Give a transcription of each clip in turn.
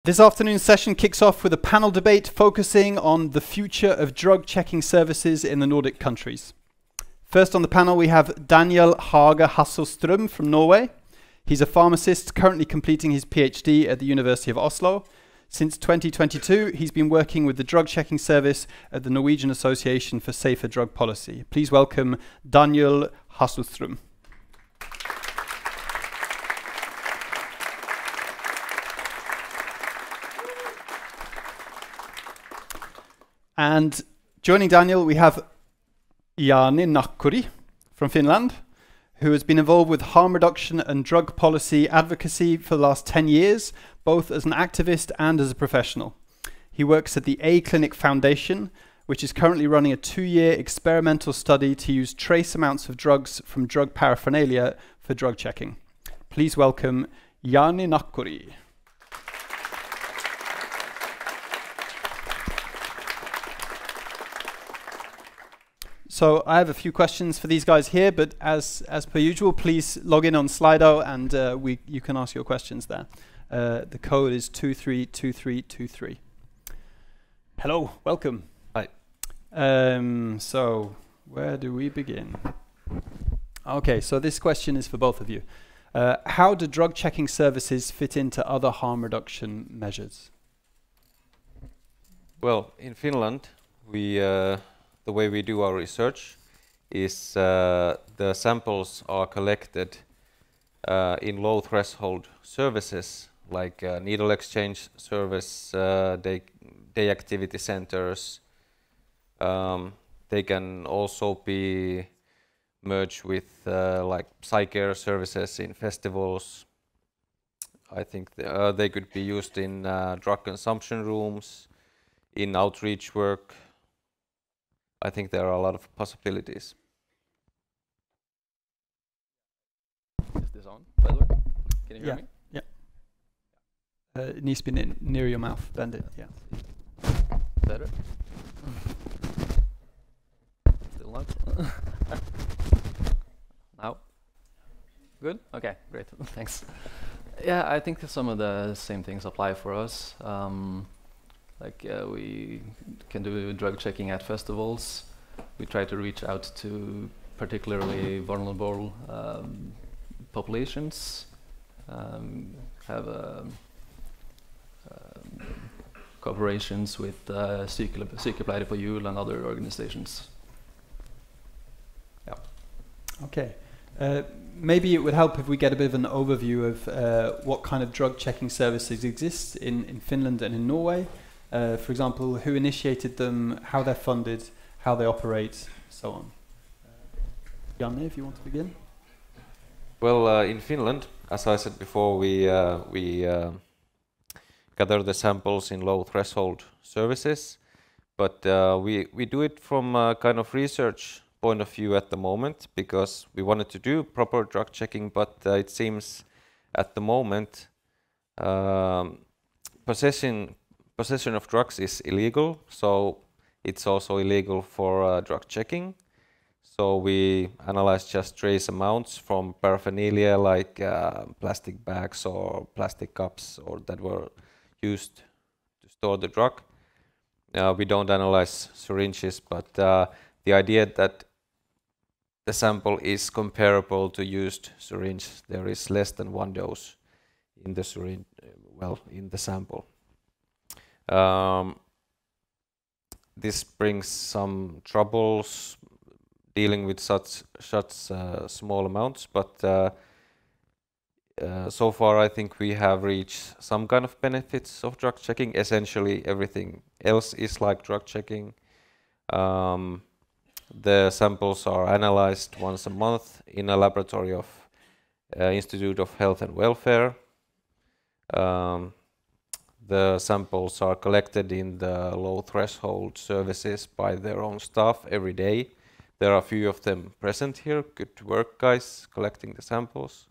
This afternoon's session kicks off with a panel debate focusing on the future of drug checking services in the Nordic countries. First on the panel we have Daniel Haga Hasselstrøm from Norway. He's a pharmacist currently completing his PhD at the University of Oslo. Since 2022 he's been working with the drug checking service at the Norwegian Association for Safer Drug Policy. Please welcome Daniel Hasselstrøm. And joining Daniel, we have Janne Nahkuri from Finland, who has been involved with harm reduction and drug policy advocacy for the last 10 years, both as an activist and as a professional. He works at the A-klinikken Foundation, which is currently running a 2-year experimental study to use trace amounts of drugs from drug paraphernalia for drug checking. Please welcome Janne Nahkuri. So I have a few questions for these guys here, but as per usual, please log in on Slido and you can ask your questions there. The code is 232323. Hello, welcome. Hi. So where do we begin? Okay, so this question is for both of you. How do drug checking services fit into other harm reduction measures? Well, in Finland, the way we do our research is the samples are collected in low threshold services like needle exchange service, day activity centers. They can also be merged with like psych-care services in festivals. I think they could be used in drug consumption rooms, in outreach work. I think there are a lot of possibilities. Is this on, by the way? Can you hear me? Yeah. It needs to be near your mouth. Bend it. Yeah. Better? Still not? Now? Good? Okay, great. Thanks. Yeah, I think some of the same things apply for us. We can do drug checking at festivals. We try to reach out to particularly vulnerable populations. Have cooperations with Sykepleie for Jul and other organizations. Yeah. Okay. Maybe it would help if we get a bit of an overview of what kind of drug checking services exist in Finland and in Norway. For example, who initiated them, how they're funded, how they operate, so on. Janne, if you want to begin. Well, in Finland, as I said before, we gather the samples in low threshold services, but we do it from a kind of research point of view at the moment, because we wanted to do proper drug checking, but it seems at the moment possession of drugs is illegal, so it's also illegal for drug checking. So we analyze just trace amounts from paraphernalia like plastic bags or plastic cups or that were used to store the drug. We don't analyze syringes, but the idea that the sample is comparable to used syringe, there is less than 1 dose in the syringe, in the sample. This brings some troubles dealing with such small amounts, but so far I think we have reached some kind of benefits of drug checking. Essentially everything else is like drug checking. The samples are analyzed once a month in a laboratory of Institute of Health and Welfare. The samples are collected in the low threshold services by their own staff every day. There are a few of them present here. Good work, guys, collecting the samples.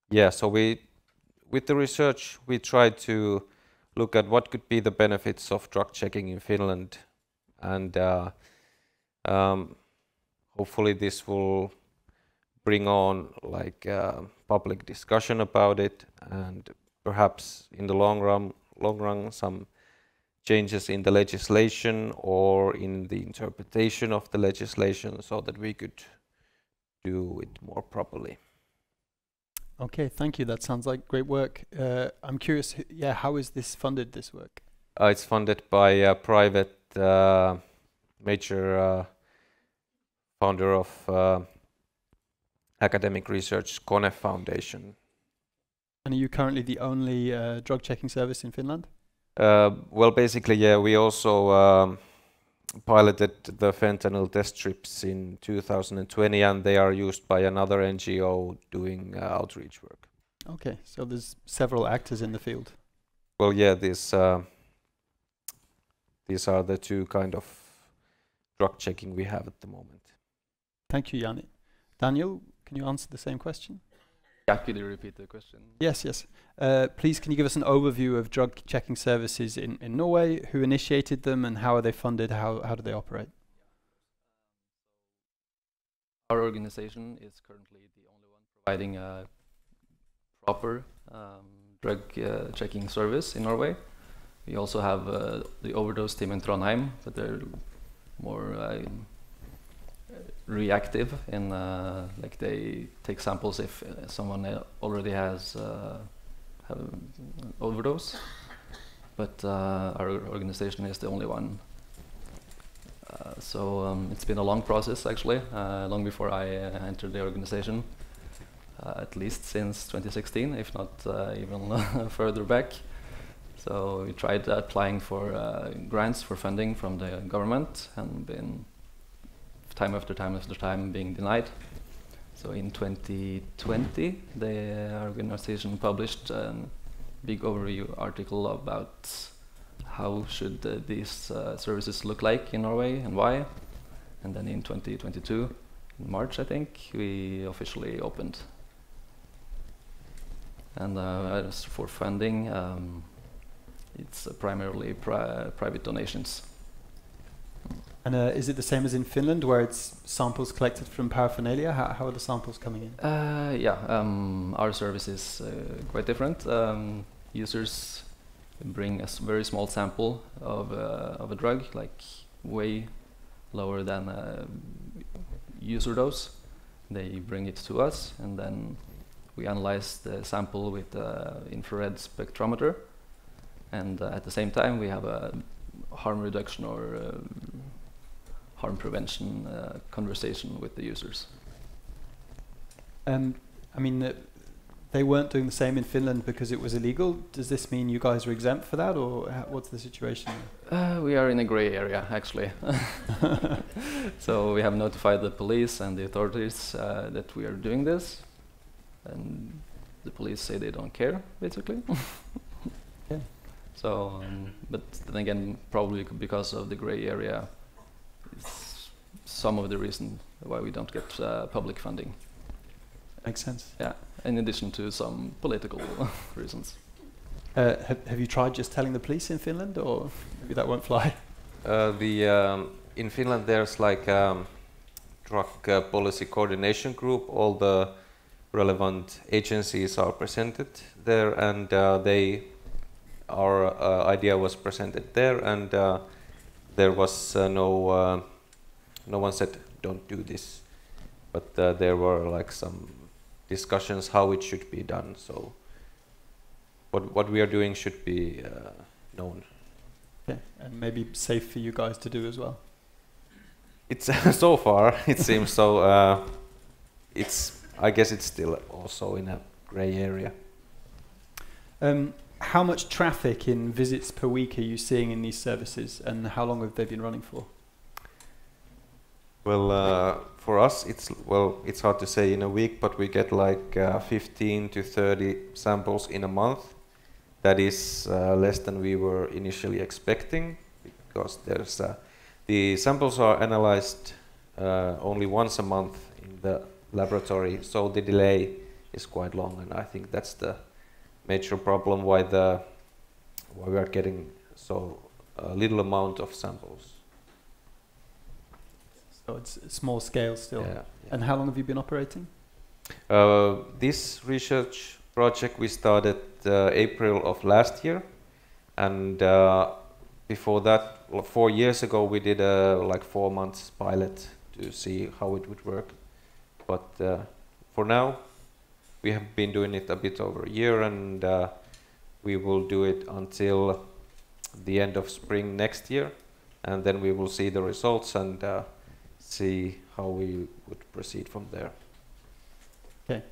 Yeah, so with the research, we try to look at what could be the benefits of drug checking in Finland, and hopefully this will bring on like public discussion about it and perhaps in the long run, some changes in the legislation or in the interpretation of the legislation, so that we could do it more properly. Okay, thank you. That sounds like great work. I'm curious, how is this funded, this work? It's funded by a private major founder of academic research, Kone Foundation. And are you currently the only drug checking service in Finland? Well, basically, yeah, we also piloted the fentanyl test strips in 2020, and they are used by another NGO doing outreach work. Okay, so there's several actors in the field. Well, yeah, these are the two kind of drug checking we have at the moment. Thank you, Janne. Daniel, can you answer the same question? Yeah, could you repeat the question? Yes. Please, can you give us an overview of drug checking services in Norway? Who initiated them and how are they funded? How do they operate? Our organization is currently the only one providing a proper drug checking service in Norway. We also have the overdose team in Trondheim, but they're more reactive in like they take samples if someone already has have an overdose. But our organization is the only one. So it's been a long process, actually, long before I entered the organization, at least since 2016, if not even further back. So we tried applying for grants for funding from the government and been time after time being denied. So in 2020, the organization published a big overview article about how should these services look like in Norway and why. And then in 2022, in March, I think, we officially opened. And as for funding, it's primarily private donations. And is it the same as in Finland, where it's samples collected from paraphernalia? How are the samples coming in? Our service is quite different. Users bring a very small sample of a drug, like way lower than a user dose. They bring it to us, and then we analyze the sample with infrared spectrometer. And at the same time, we have a harm reduction or harm prevention conversation with the users. I mean, they weren't doing the same in Finland because it was illegal. Does this mean you guys are exempt for that, or what's the situation? We are in a gray area, actually. So we have notified the police and the authorities that we are doing this, and the police say they don't care, basically. Yeah. So, but then again, probably because of the gray area, is some of the reason why we don't get public funding. Makes sense. Yeah, in addition to some political reasons. Have you tried just telling the police in Finland, or maybe that won't fly? In Finland, there's like drug policy coordination group. All the relevant agencies are presented there, and our idea was presented there, and there was no one said don't do this, but there were like some discussions how it should be done. So what we are doing should be known. Okay, and maybe safe for you guys to do as well. It's so far it seems so. I guess it's still also in a gray area. How much traffic in visits per week are you seeing in these services, and how long have they been running for? Well, for us, it's hard to say in a week, but we get like 15 to 30 samples in a month. That is less than we were initially expecting, because the samples are analyzed only once a month in the laboratory, so the delay is quite long, and I think that's the major problem why we are getting so little amount of samples. So it's small scale still. Yeah. And how long have you been operating? This research project we started April of last year, and before that, 4 years ago, we did a like 4 months pilot to see how it would work. But for now, we have been doing it a bit over a year, and we will do it until the end of spring next year, and then we will see the results and see how we would proceed from there. Okay.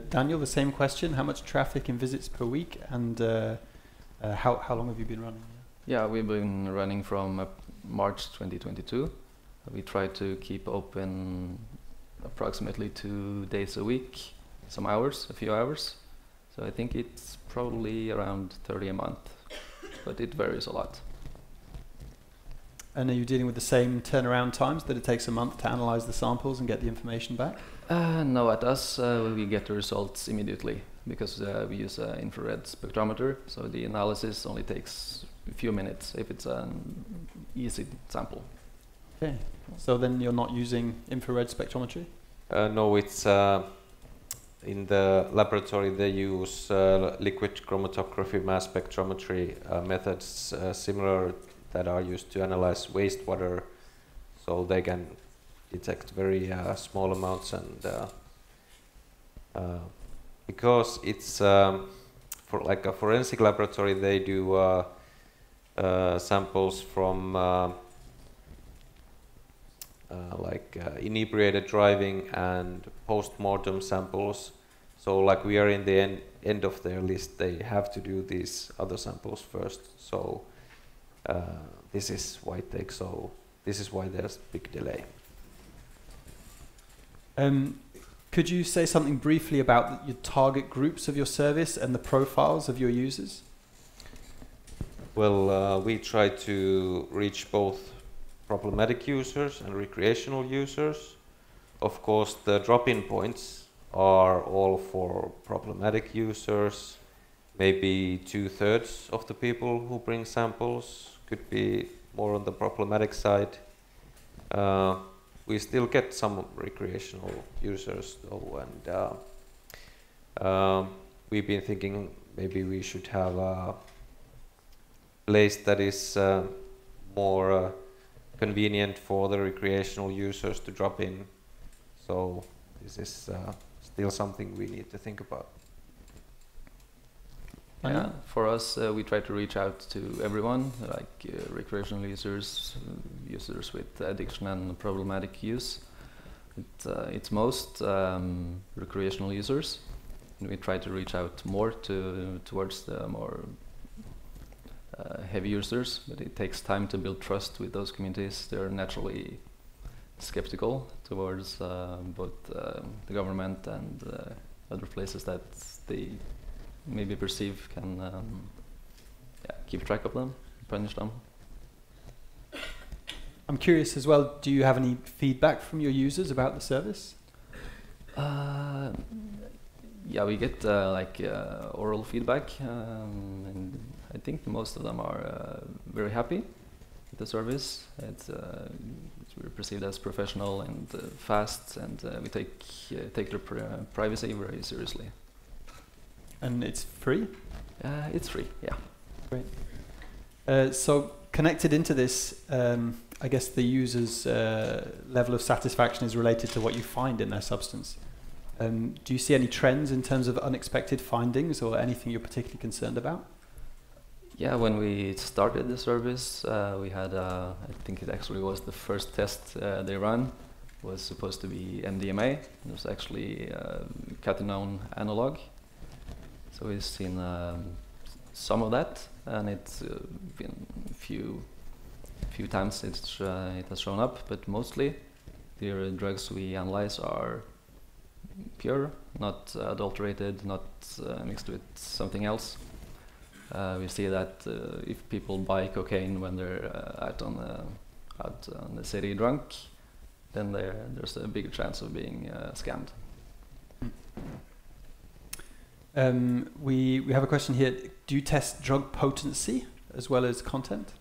Daniel, the same question. How much traffic and visits per week, and how long have you been running? Yeah, we've been running from March 2022. We try to keep open approximately 2 days a week, some hours, a few hours. So I think it's probably around 30 a month, but it varies a lot. And are you dealing with the same turnaround times, that it takes a month to analyze the samples and get the information back? No, at us we get the results immediately, because we use an infrared spectrometer, so the analysis only takes a few minutes if it's an easy sample. Okay, so then you're not using infrared spectrometry? No, it's in the laboratory they use liquid chromatography mass spectrometry methods similar that are used to analyze wastewater, so they can detect very small amounts, and because it's for like a forensic laboratory, they do samples from inebriated driving and post-mortem samples. So like we are in the end of their list, they have to do these other samples first. So this is why it takes this is why there's big delay. Could you say something briefly about your target groups of your service and the profiles of your users? Well, we try to reach both problematic users and recreational users. Of course, the drop-in points are all for problematic users. Maybe 2/3 of the people who bring samples could be more on the problematic side. We still get some recreational users though, and we've been thinking maybe we should have a place that is more convenient for the recreational users to drop in. So this is still something we need to think about. Yeah, for us, we try to reach out to everyone, like recreational users, users with addiction and problematic use. It's most recreational users, and we try to reach out more towards the more heavy users, but it takes time to build trust with those communities. They're naturally skeptical towards both the government and other places that they maybe perceive can keep track of them, punish them. I'm curious as well, do you have any feedback from your users about the service? Yeah, we get oral feedback, and I think most of them are very happy with the service. It's perceived as professional and fast, and we take their privacy very seriously. And it's free? It's free, yeah. Great. So connected into this, I guess the user's level of satisfaction is related to what you find in their substance. Do you see any trends in terms of unexpected findings or anything you're particularly concerned about? Yeah, when we started the service, we had, I think it actually was the first test they ran, was supposed to be MDMA. It was actually a catenone analog. So we've seen some of that, and it's been a few times it has shown up, but mostly the drugs we analyze are pure, not adulterated, not mixed with something else. We see that if people buy cocaine when they're out on the city drunk, then there's a bigger chance of being scammed. We have a question here. Do you test drug potency as well as content?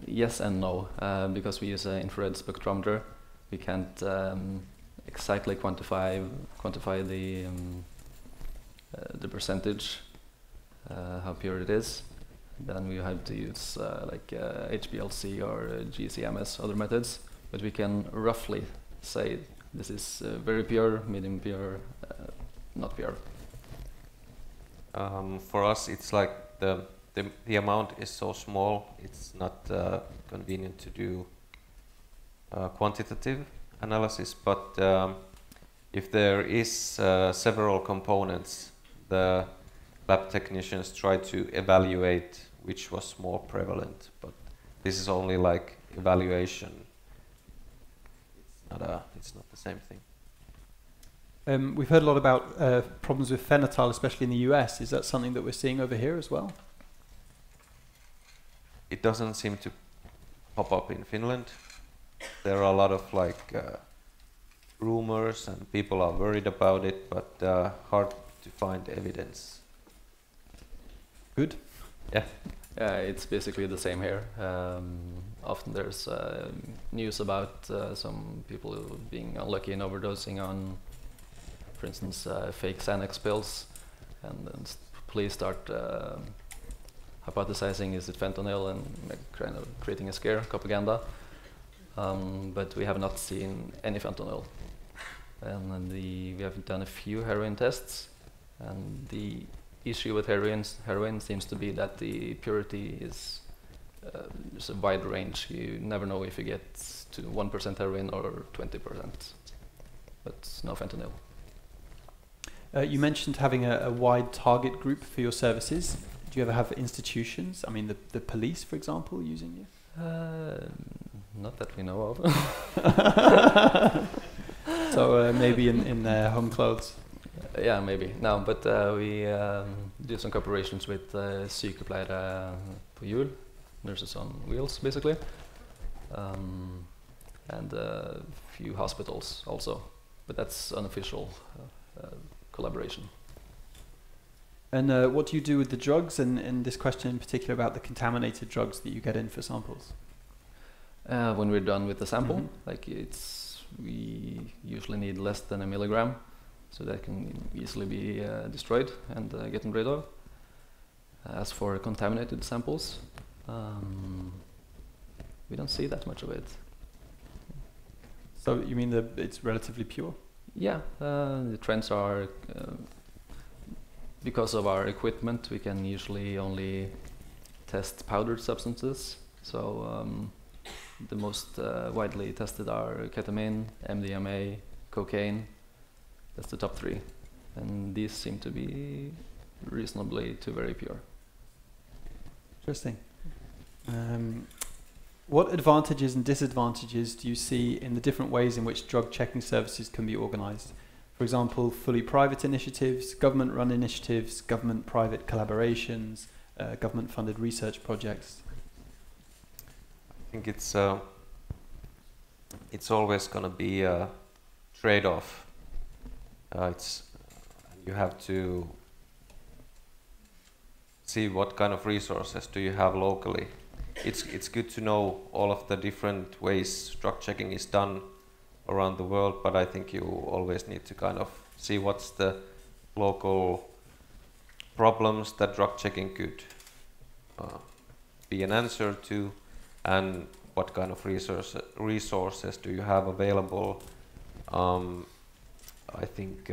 Yes and no. Because we use an infrared spectrometer, we can't exactly quantify the percentage, how pure it is. Then we have to use like HPLC or GCMS, other methods, but we can roughly say this is very pure, medium pure, not pure. For us, it's like the amount is so small, it's not convenient to do quantitative analysis, but if there is several components, the lab technicians try to evaluate which was more prevalent, but this is only like evaluation. It's not the same thing. We've heard a lot about problems with phenytoin, especially in the US. Is that something that we're seeing over here as well? It doesn't seem to pop up in Finland. There are a lot of like rumors and people are worried about it, but hard to find evidence. Good. Yeah. It's basically the same here. Often there's news about some people being unlucky and overdosing on, for instance, fake Xanax pills, and then police start hypothesizing is it fentanyl and kind of creating a scare, propaganda. But we have not seen any fentanyl. And then we have done a few heroin tests, and the issue with heroin seems to be that the purity is there's a wide range. You never know if you get to 1% heroin or 20%, but no fentanyl. You mentioned having a wide target group for your services. Do you ever have institutions? I mean, the police, for example, using you? Not that we know of. So maybe in their home clothes. Yeah, maybe. No, but we do some cooperations with sykepleiere på hjul, nurses on wheels, basically, and a few hospitals also. But that's unofficial collaboration. And what do you do with the drugs? And this question in particular about the contaminated drugs that you get in for samples. When we're done with the sample, like we usually need less than 1 milligram, so that can easily be destroyed and gotten rid of. As for contaminated samples, we don't see that much of it. So you mean that it's relatively pure? Yeah, the trends are because of our equipment, we can usually only test powdered substances. So the most widely tested are ketamine, MDMA, cocaine. That's the top 3, and these seem to be reasonably to very pure. Interesting. What advantages and disadvantages do you see in the different ways in which drug checking services can be organized? For example, fully private initiatives, government-run initiatives, government-private collaborations, government-funded research projects. I think it's always going to be a trade-off. You have to see what kind of resources do you have locally. It's good to know all of the different ways drug checking is done around the world, but I think you always need to kind of see what's the local problems that drug checking could be an answer to, and what kind of resources do you have available. I think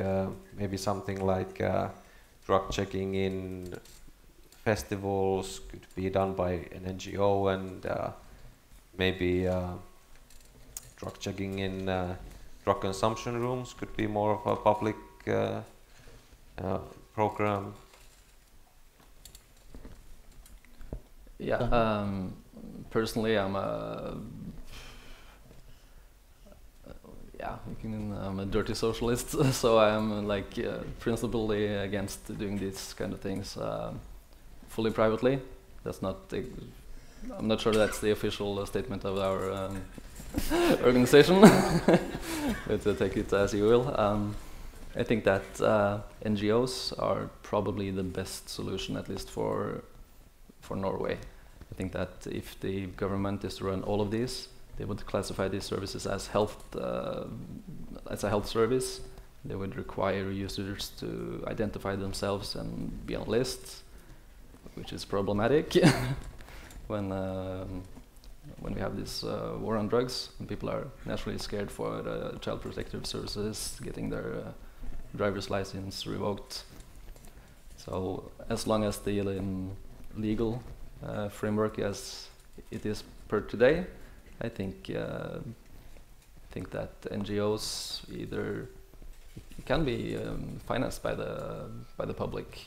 maybe something like drug checking in festivals could be done by an NGO, and maybe drug checking in drug consumption rooms could be more of a public program. Yeah, personally I'm I'm a dirty socialist, so I'm like principally against doing these kind of things fully privately. That's not. I'm not sure that's the official statement of our organization, but take it as you will. I think that NGOs are probably the best solution, at least for Norway. I think that if the government is to run all of these, they would classify these services as health, as a health service, they would require users to identify themselves and be on lists, which is problematic when we have this war on drugs, and people are naturally scared for the Child Protective Services getting their driver's license revoked. So as long as the legal framework as it is per today, I think that NGOs either can be financed by the public,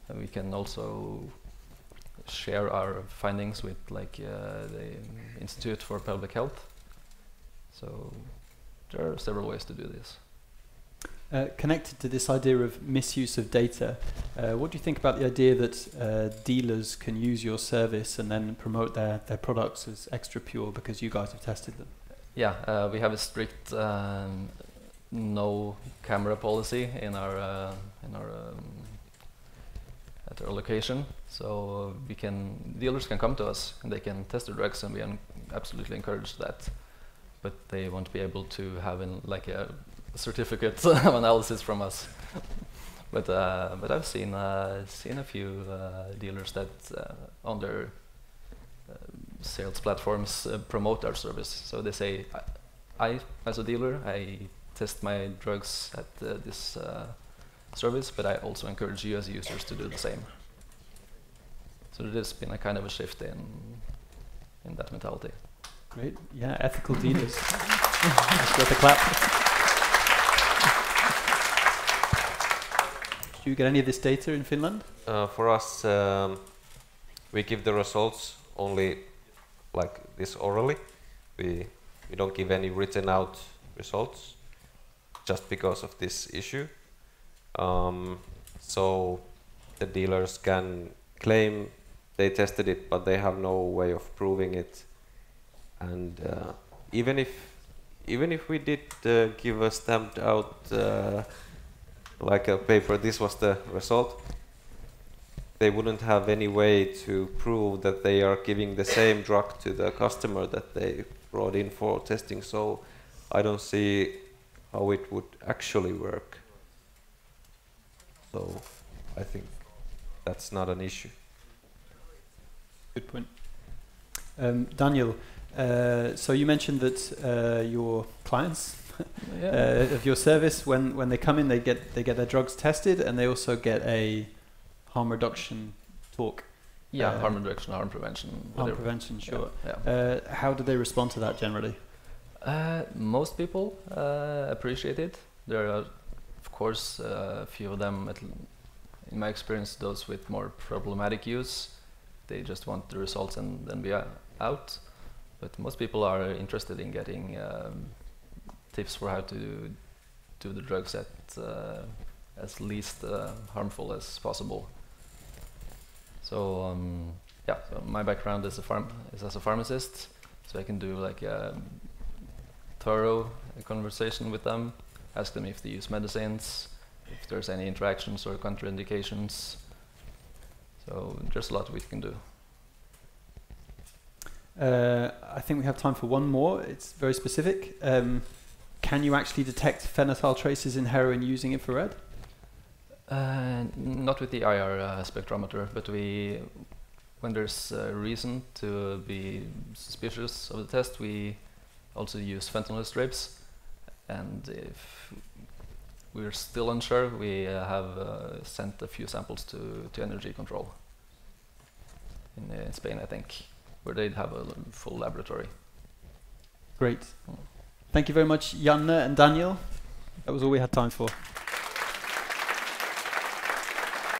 and we can also share our findings with like the Institute for Public Health. So there are several ways to do this. Connected to this idea of misuse of data, what do you think about the idea that dealers can use your service and then promote their products as extra pure because you guys have tested them? Yeah, we have a strict no camera policy in our at our location, so dealers can come to us and they can test their drugs, and we absolutely encourage that. But they won't be able to have a certificate of analysis from us. But I've seen a few dealers that on their sales platforms promote our service. So they say, I as a dealer, I test my drugs at this service, but I also encourage you as users to do the same. So there's been a kind of a shift in that mentality. Great, yeah, ethical dealers. Let's worth a clap. Do you get any of this data in Finland? For us, we give the results only like this orally. We don't give any written out results just because of this issue. So the dealers can claim they tested it, but they have no way of proving it. And even if we did give a stamped out like a paper, this was the result, they wouldn't have any way to prove that they are giving the same drug to the customer that they brought in for testing. So I don't see how it would actually work. So I think that's not an issue. Good point. Daniel, so you mentioned that your clients of your service, when they come in, they get their drugs tested, and they also get a harm reduction talk. Yeah, harm reduction, harm prevention. Harm prevention, sure. Yeah. How do they respond to that generally? Most people appreciate it. There are, of course, a few of them, in my experience, those with more problematic use. They just want the results and then be out. But most people are interested in getting tips for how to do the drugs at as least harmful as possible. So yeah, so my background is as a pharmacist, so I can do like a thorough conversation with them, ask them if they use medicines, if there's any interactions or contraindications. So there's a lot we can do. I think we have time for one more. It's very specific. Can you actually detect phenytoin traces in heroin using infrared? Not with the IR spectrometer, but when there's a reason to be suspicious of the test, we also use fentanyl strips. And if we're still unsure, we have sent a few samples to energy control in Spain, I think, where they'd have a full laboratory. Great. Thank you very much, Janne and Daniel. That was all we had time for.